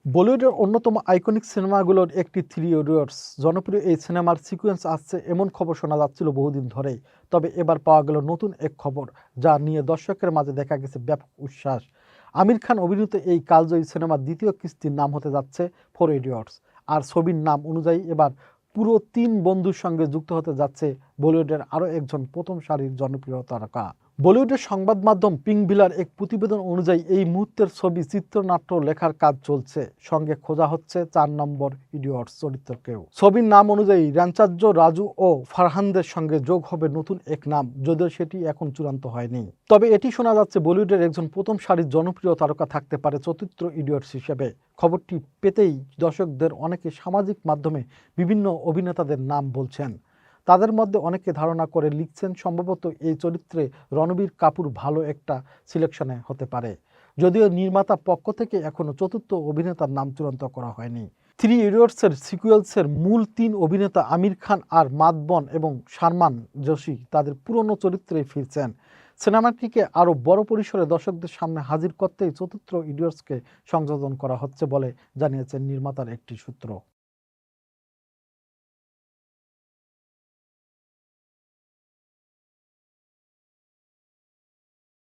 বলিউডের অন্যতম আইকনিক সিনেমাগুলোর একটি থ্রি ইডিয়টস। জনপ্রিয় এই সিনেমার সিকোয়েন্স আসছে এমন খবর শোনা যাচ্ছিল বহুদিন ধরেই। তবে এবার পাওয়া গেল নতুন এক খবর, যা নিয়ে দর্শকের মাঝে দেখা গেছে ব্যাপক উচ্ছ্বাস। আমির খান অভিনীত এই কালজয়ী সিনেমার দ্বিতীয় কিস্তির নাম হতে যাচ্ছে ফোর ইডিয়টস। আর ছবির নাম অনুযায়ী এবার পুরো তিন বন্ধুর সঙ্গে যুক্ত হতে যাচ্ছে বলিউডের আরও একজন প্রথম সারির জনপ্রিয় তারকা। বলিউডের সংবাদ মাধ্যম পিঙ্কভিলার এক প্রতিবেদন অনুযায়ী এই মুহূর্তের ছবি চিত্রনাট্য লেখার কাজ চলছে, সঙ্গে খোঁজা হচ্ছে 4 নম্বর ইডিয়টস চরিত্রকেও। ছবির নাম অনুযায়ী র্যাঞ্চাজ্য রাজু ও ফারহানদের সঙ্গে যোগ হবে নতুন এক নাম, যদিও সেটি এখন চূড়ান্ত হয়নি। তবে এটি শোনা যাচ্ছে বলিউডের একজন প্রথম সারির জনপ্রিয় তারকা থাকতে পারে চতুর্থ ইডিয়টস হিসেবে। খবরটি পেতেই দর্শকদের অনেকে সামাজিক মাধ্যমে বিভিন্ন অভিনেতাদের নাম বলছেন। তাদের মধ্যে অনেকে ধারণা করে লিখছেন, সম্ভবত এই চরিত্রে রণবীর কাপুর ভালো একটা সিলেকশনে হতে পারে, যদিও নির্মাতা পক্ষ থেকে এখনও চতুর্থ অভিনেতার নাম চূড়ান্ত করা হয়নি। থ্রি ইডিয়টসের সিকুয়েলসের মূল তিন অভিনেতা আমির খান আর মাধবন এবং সালমান যোশী তাদের পুরনো চরিত্রেই ফিরছেন। সিনেমাটিকে আরও বড় পরিসরে দর্শকদের সামনে হাজির করতেই চতুর্থ ইডিয়টসকে সংযোজন করা হচ্ছে বলে জানিয়েছেন নির্মাতার একটি সূত্র।